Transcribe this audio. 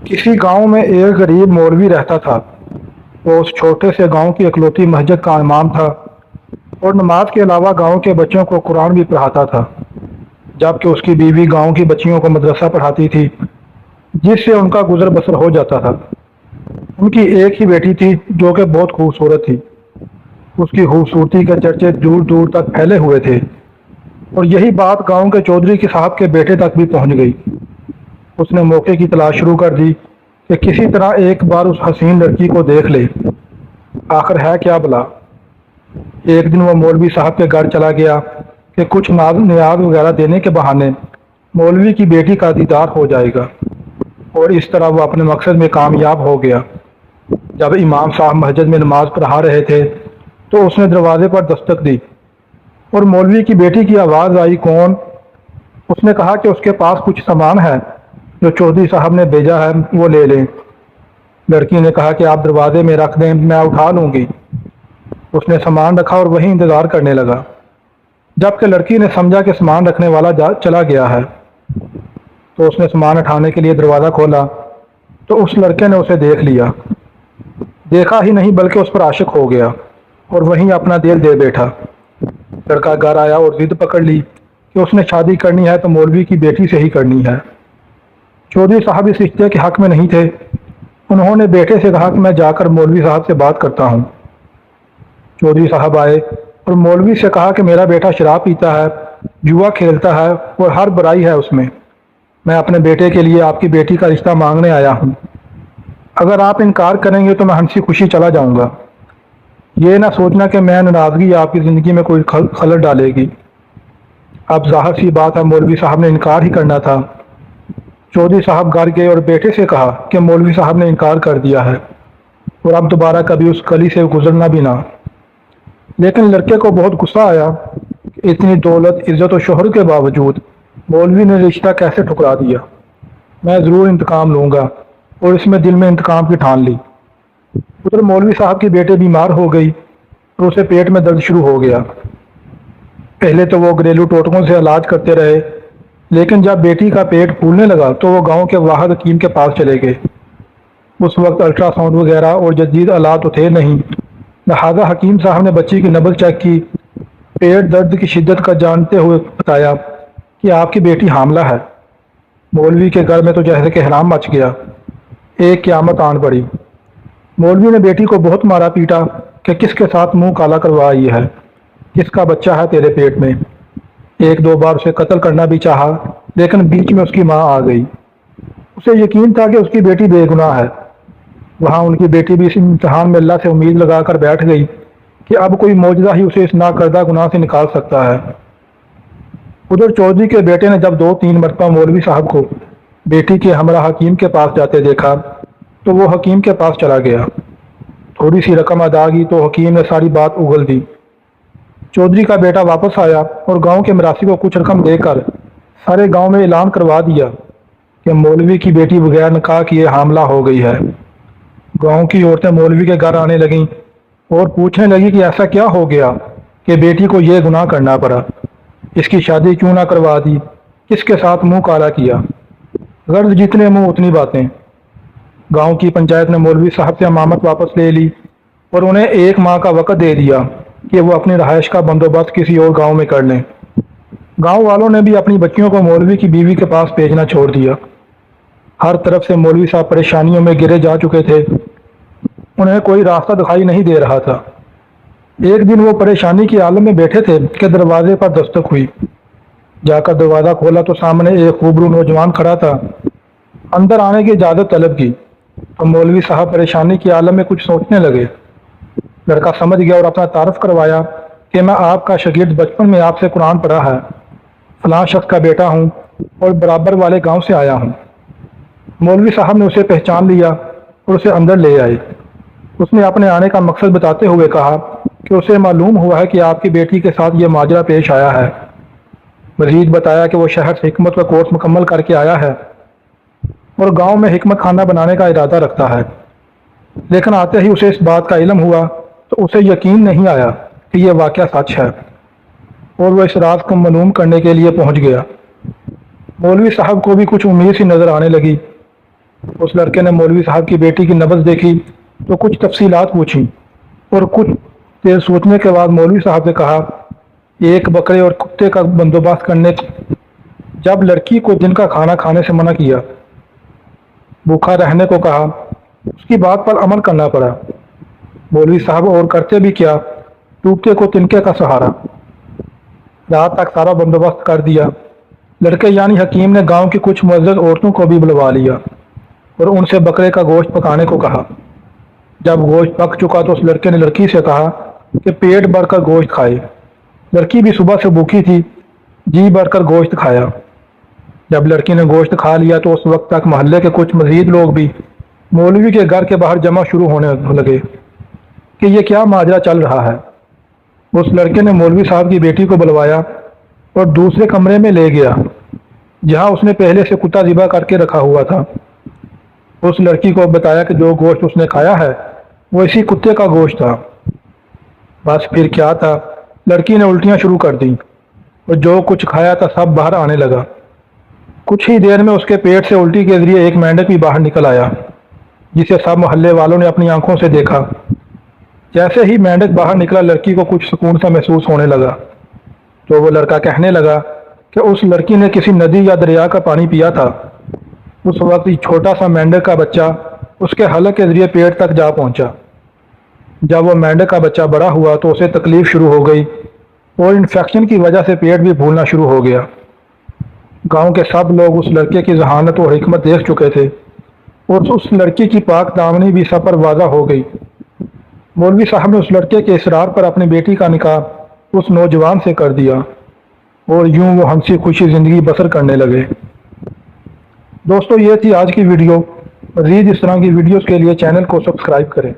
किसी गांव में एक गरीब मौलवी रहता था। वो उस छोटे से गांव की इकलौती मस्जिद का इमाम था और नमाज के अलावा गांव के बच्चों को कुरान भी पढ़ाता था। जबकि उसकी बीवी गांव की बच्चियों को मदरसा पढ़ाती थी, जिससे उनका गुजर बसर हो जाता था। उनकी एक ही बेटी थी जो कि बहुत खूबसूरत थी। उसकी खूबसूरती के चर्चे दूर दूर तक फैले हुए थे और यही बात गांव के चौधरी के साहब के बेटे तक भी पहुंच गई। उसने मौके की तलाश शुरू कर दी कि किसी तरह एक बार उस हसीन लड़की को देख ले। आखिर है क्या भला। एक दिन वो मौलवी साहब के घर चला गया कि कुछ नाज नियाज वगैरह देने के बहाने मौलवी की बेटी का दीदार हो जाएगा, और इस तरह वो अपने मकसद में कामयाब हो गया। जब इमाम साहब मस्जिद में नमाज पढ़ा रहे थे तो उसने दरवाजे पर दस्तक दी और मौलवी की बेटी की आवाज़ आई, कौन? उसने कहा कि उसके पास कुछ सामान है जो चौधरी साहब ने भेजा है, वो ले लें। लड़की ने कहा कि आप दरवाजे में रख दें, मैं उठा लूँगी। उसने सामान रखा और वहीं इंतज़ार करने लगा। जबकि लड़की ने समझा कि सामान रखने वाला चला गया है, तो उसने सामान उठाने के लिए दरवाज़ा खोला तो उस लड़के ने उसे देख लिया। देखा ही नहीं बल्कि उस पर आशिक हो गया और वहीं अपना दिल दे बैठा। लड़का घर आया और जिद पकड़ ली कि उसने शादी करनी है तो मौलवी की बेटी से ही करनी है। चौधरी साहब इस रिश्ते के हक में नहीं थे। उन्होंने बेटे से कहा कि मैं जाकर मौलवी साहब से बात करता हूँ। चौधरी साहब आए और मौलवी से कहा कि मेरा बेटा शराब पीता है, जुआ खेलता है और हर बुराई है उसमें। मैं अपने बेटे के लिए आपकी बेटी का रिश्ता मांगने आया हूँ। अगर आप इनकार करेंगे तो मैं हंसी खुशी चला जाऊँगा। ये ना सोचना कि मैं नाराज़गी आपकी ज़िंदगी में कोई खलल डालेगी। अब ज़ाहिर सी बात है, मौलवी साहब ने इनकार ही करना था। चौधरी साहब घर गए और बेटे से कहा कि मौलवी साहब ने इनकार कर दिया है और अब दोबारा कभी उस गली से गुजरना भी ना। लेकिन लड़के को बहुत गुस्सा आया कि इतनी दौलत, इज्जत और शोहरत के बावजूद मौलवी ने रिश्ता कैसे ठुकरा दिया। मैं ज़रूर इंतकाम लूँगा, और इसमें दिल में इंतकाम की ठान ली। उधर मौलवी साहब की बेटे बीमार हो गई और उसे पेट में दर्द शुरू हो गया। पहले तो वो घरेलू टोटकों से इलाज करते रहे, लेकिन जब बेटी का पेट फूलने लगा तो वो गांव के वाहिद हकीम के पास चले गए। उस वक्त अल्ट्रासाउंड वगैरह और जदीद आलात तो थे नहीं, लिहाजा हकीम साहब ने बच्ची की नब्ज़ चेक की। पेट दर्द की शिद्दत का जानते हुए बताया कि आपकी बेटी हामला है। मौलवी के घर में तो जैसे कि हराम मच गया, एक क़यामत आन पड़ी। मौलवी ने बेटी को बहुत मारा पीटा कि किसके साथ मुंह काला करवा आई है, किसका बच्चा है तेरे पेट में। एक दो बार उसे कत्ल करना भी चाहा, लेकिन बीच में उसकी माँ आ गई। उसे यकीन था कि उसकी बेटी बेगुनाह है। वहाँ उनकी बेटी भी इस इम्तिहान में अल्लाह से उम्मीद लगाकर बैठ गई कि अब कोई मौजज़ा ही उसे इस नाकर्दा गुनाह से निकाल सकता है। उधर चौधरी के बेटे ने जब 2-3 मरतबा मौलवी साहब को बेटी के हमरा हकीम के पास जाते देखा तो वो हकीम के पास चला गया। थोड़ी सी रकम अदा की तो हकीम ने सारी बात उगल दी। चौधरी का बेटा वापस आया और गांव के मरासी को कुछ रकम देकर सारे गांव में ऐलान करवा दिया कि मौलवी की बेटी बगैर निकाह किए हामला हो गई है। गांव की औरतें मौलवी के घर आने लगीं और पूछने लगी कि ऐसा क्या हो गया कि बेटी को ये गुनाह करना पड़ा, इसकी शादी क्यों ना करवा दी, किसके साथ मुंह काला किया। गर्द जितने मुंह उतनी बातें। गांव की पंचायत ने मौलवी साहब से अमामत वापस ले ली और उन्हें 1 माह का वक़्त दे दिया कि वो अपनी रहायश का बंदोबस्त किसी और गांव में कर लें। गांव वालों ने भी अपनी बच्चियों को मौलवी की बीवी के पास भेजना छोड़ दिया। हर तरफ से मौलवी साहब परेशानियों में गिरे जा चुके थे। उन्हें कोई रास्ता दिखाई नहीं दे रहा था। एक दिन वो परेशानी की आलम में बैठे थे कि दरवाजे पर दस्तक हुई। जाकर दरवाज़ा खोला तो सामने एक खूबरू नौजवान खड़ा था। अंदर आने की इजाज़त तलब की तो मौलवी साहब परेशानी की आलम में कुछ सोचने लगे। लड़का समझ गया और अपना तारफ़ करवाया कि मैं आपका शागिर्द, बचपन में आपसे कुरान पढ़ा है, फलां शख्स का बेटा हूँ और बराबर वाले गांव से आया हूँ। मौलवी साहब ने उसे पहचान लिया और उसे अंदर ले आए। उसने अपने आने का मकसद बताते हुए कहा कि उसे मालूम हुआ है कि आपकी बेटी के साथ ये माजरा पेश आया है। मजीद बताया कि वो शहर से हिकमत का कोर्स मुकम्मल करके आया है और गांव में हिकमत खाना बनाने का इरादा रखता है। लेकिन आते ही उसे इस बात का इल्म हुआ तो उसे यकीन नहीं आया कि यह वाक़या सच है और वह इस राज को मालूम करने के लिए पहुंच गया। मौलवी साहब को भी कुछ उम्मीद सी नज़र आने लगी। اس لڑکے نے مولوی صاحب کی بیٹی کی نبض دیکھی تو کچھ تفصیلات پوچھی اور کچھ دیر سوچنے کے بعد مولوی صاحب سے کہا ایک بکرے اور کتے کا بندوبست کرنے جب لڑکی کو دن کا کھانا کھانے سے منع کیا، بھوکا رہنے کو کہا، اس کی بات پر عمل کرنا پڑا۔ مولوی صاحب اور کرتے بھی کیا، ٹوٹتے کو تنکے کا سہارا۔ رات تک سارا بندوبست کر دیا۔ لڑکے یعنی حکیم نے گاؤں کی کچھ معزز عورتوں کو بھی بلوا لیا اور ان سے بکرے کا گوشت پکانے کو کہا۔ جب گوشت پک چکا تو اس لڑکے نے لڑکی سے کہا کہ پیٹ بھر کر گوشت کھائے۔ لڑکی بھی صبح سے بھوکی تھی، جی بھر کر گوشت کھایا۔ جب لڑکی نے گوشت کھا لیا تو اس وقت تک محلے کے کچھ مزید لوگ بھی مولوی کے گھر کے باہر جمع شروع ہونے لگے کہ یہ کیا ماجرا چل رہا ہے۔ اس لڑکے نے مولوی صاحب کی بیٹی کو بلوایا اور دوسرے کمرے میں لے گیا جہاں اس نے پہلے سے کتا ذبح کر کے رکھا ہوا تھا۔ اس لڑکی کو بتایا کہ جو گوشت اس نے کھایا ہے وہ اسی کتے کا گوشت تھا۔ بس پھر کیا تھا، لڑکی نے الٹیاں شروع کر دیں اور جو کچھ کھایا تھا سب باہر آنے لگا۔ کچھ ہی دیر میں اس کے پیٹ سے الٹی کے ذریعے ایک مینڈک بھی باہر نکل آیا جسے سب محلے والوں نے اپنی آنکھوں سے دیکھا۔ جیسے ہی مینڈک باہر نکلا لڑکی کو کچھ سکون سا محسوس ہونے لگا تو وہ لڑکا کہنے لگا کہ اس لڑکی نے کسی ندی یا دریا کا پانی پیا تھا۔ اس وقت ایک چھوٹا سا مینڈک کا بچہ اس کے حلق کے ذریعے پیٹ تک جا پہنچا۔ جب وہ مینڈک کا بچہ بڑا ہوا تو اسے تکلیف شروع ہو گئی اور انفیکشن کی وجہ سے پیٹ بھی پھولنا شروع ہو گیا۔ گاؤں کے سب لوگ اس لڑکے کی ذہانت اور حکمت دیکھ چکے تھے اور اس لڑکی کی پاک دامنی بھی سب پر واضح ہو گئی۔ مولوی صاحب نے اس لڑکے کے اصرار پر اپنی بیٹی کا نکاح اس نوجوان سے کر دیا اور یوں وہ ہنسی خوشی زندگی بسر کرنے لگے۔ دوستو، یہ تھی آج کی ویڈیو۔ مزید اس طرح کی ویڈیوز کے لیے چینل کو سبسکرائب کریں۔